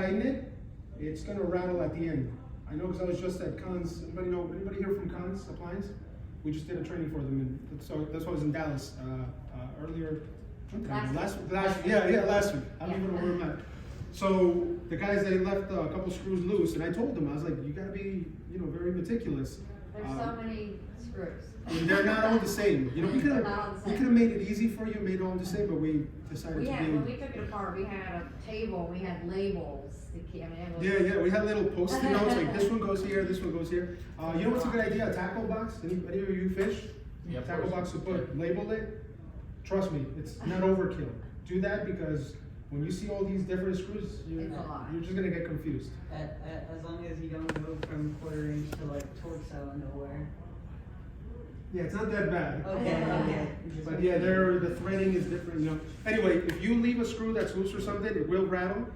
tighten it, it's gonna rattle at the end. I know because I was just at Cons. Anybody here from Cons Appliance? We just did a training for them, and so that's why I was in Dallas earlier. Last week. Last week. I don't even know where I'm at. So the guys, they left a couple screws loose, and I told them, I was like, you gotta be, very meticulous. There's so many screws. And they're not all the same. We could have made it easy for you, made it all the same, but we decided When we took it apart, we had a table, we had labels. We had little post-it notes, like this one goes here, this one goes here. You know what's a good idea? A tackle box? Any of you fish? Yeah, tackle box to label it. Trust me, it's not overkill. Do that because when you see all these different screws, you're just gonna get confused. As long as you don't go from quarter inch to like torso nowhere. Yeah, it's not that bad. Okay. But yeah, the threading is different. Anyway, if you leave a screw that's loose or something, it will rattle.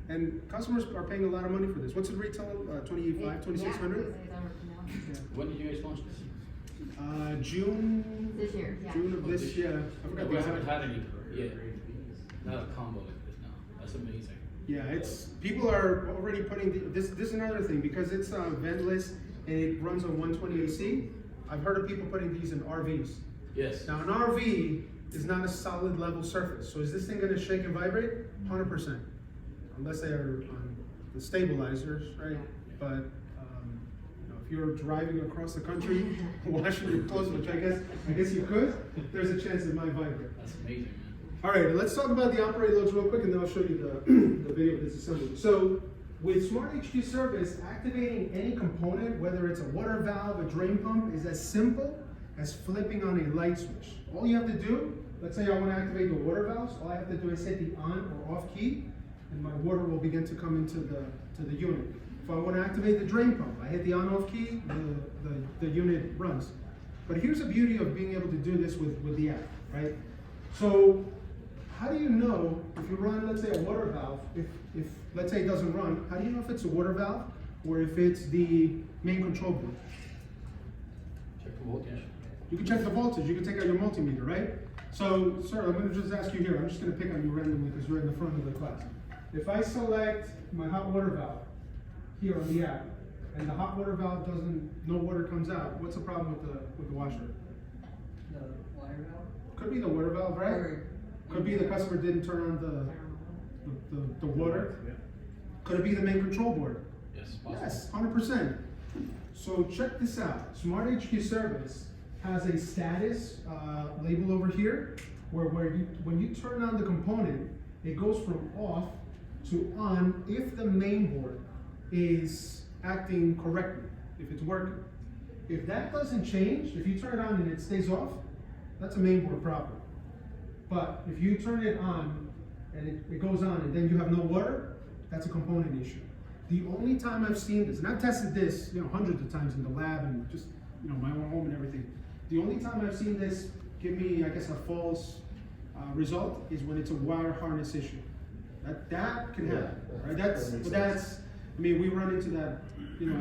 And customers are paying a lot of money for this. What's the retail? $2,500, $2,600? When did you guys launch this? June. This year, yeah. June of this year. I forgot We the haven't exact. had any yet. Not a combo like this now. That's amazing. Yeah, people are already putting this. This is another thing because it's ventless and it runs on 120 AC. I've heard of people putting these in RVs. Yes. Now an RV is not a solid level surface. So is this thing going to shake and vibrate? 100%. Unless they are on the stabilizers, right? But if you're driving across the country, washing your clothes, which I guess you could, there's a chance it might vibrate. That's amazing, man. All right, let's talk about the operating loads real quick, and then I'll show you the video of this assembly. So with Smart HQ Service, activating any component, whether it's a water valve, a drain pump, is as simple as flipping on a light switch. All you have to do, let's say I want to activate the water valves, all I have to do is hit the on or off key, and my water will begin to come into the unit. If I want to activate the drain pump, I hit the on-off key, the unit runs. But here's the beauty of being able to do this with the app, right? So how do you know if you run, let's say, a water valve, if let's say it doesn't run, how do you know if it's a water valve or if it's the main control board? Check the voltage. You can check the voltage, you can take out your multimeter, right? So, sir, I'm going to just ask you here, I'm just going to pick on you randomly because you're in the front of the class. If I select my hot water valve here on the app, and the hot water valve no water comes out, what's the problem with the washer? The water valve? Could be the water valve, right? Could be the customer didn't turn on the water. Could it be the main control board? Yes, possible. Yes, 100%. So check this out. Smart HQ Service has a status label over here where when you turn on the component, it goes from off to on if the main board is acting correctly, if it's working. If that doesn't change, if you turn it on and it stays off, that's a main board problem. But if you turn it on and it goes on and then you have no water, that's a component issue. The only time I've seen this, and I've tested this, hundreds of times in the lab and just, my own home and everything. The only time I've seen this give me, I guess, a false result is when it's a wire harness issue. That can happen, right? We run into that,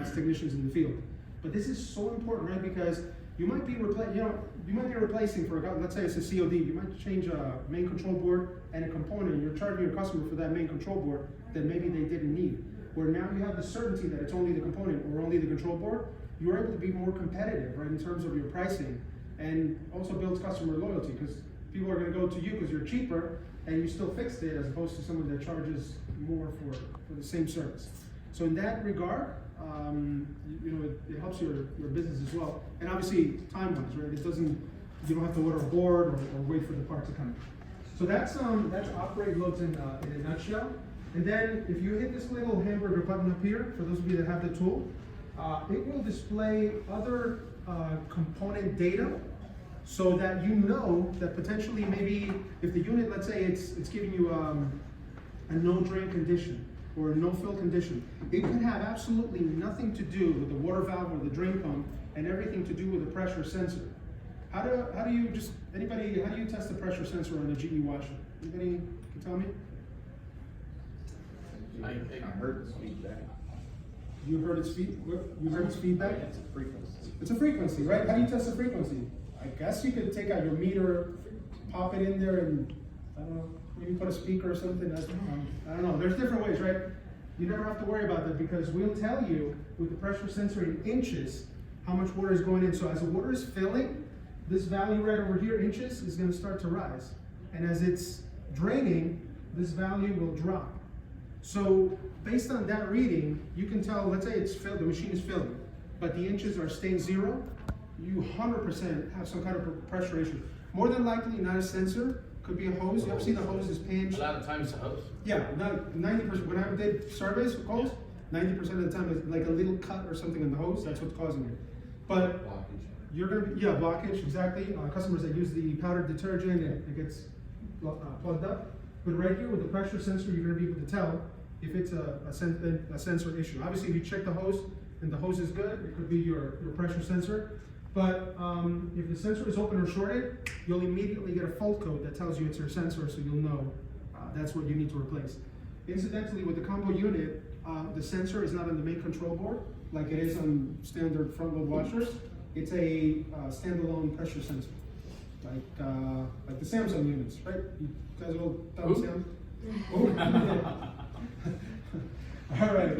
as technicians in the field. But this is so important, right? Because you might be replacing for let's say it's a COD. You might change a main control board and a component. You're charging your customer for that main control board that maybe they didn't need. Where now you have the certainty that it's only the component or only the control board. You're able to be more competitive, right, in terms of your pricing, and also builds customer loyalty because people are going to go to you because you're cheaper and you still fixed it as opposed to someone that charges more for the same service. So in that regard, it helps your business as well. And obviously time-wise, right? You don't have to order a board or wait for the part to come in. So that's operating loads in a nutshell. And then if you hit this little hamburger button up here, for those of you that have the tool, it will display other component data so that you know that potentially maybe if the unit, let's say it's giving you a no drain condition or a no fill condition, it could have absolutely nothing to do with the water valve or the drain pump and everything to do with the pressure sensor. How do you test the pressure sensor on a GE washer? Anybody can tell me? I heard its feedback. You heard its feedback? It's a frequency. It's a frequency, right? How do you test the frequency? I guess you could take out your meter, pop it in there, and I don't know, maybe put a speaker or something. I don't know. There's different ways, right? you never have to worry about that because we'll tell you with the pressure sensor in inches how much water is going in. So as the water is filling, this value right over here, inches, is gonna start to rise. And as it's draining, this value will drop. So based on that reading, you can tell, let's say it's filled, the machine is filling, but the inches are staying zero, you 100% have some kind of pressure issue. More than likely, not a sensor, could be a hose. You ever see the hose is A pinched? lot of times the hose. Yeah, 90%, when I did surveys with hose, 90% of the time it's like a little cut or something in the hose, that's what's causing it. But you're gonna be, yeah, blockage, exactly. Customers that use the powdered detergent, it gets plugged up. But right here with the pressure sensor, you're gonna be able to tell if it's a sensor issue. Obviously, if you check the hose and the hose is good, it could be your pressure sensor. But if the sensor is open or shorted, you'll immediately get a fault code that tells you it's your sensor, so you'll know that's what you need to replace. Incidentally, with the combo unit, the sensor is not on the main control board like it is on standard front load washers. It's a standalone pressure sensor, like the Samsung units, right? You guys all done with Samsung? All right.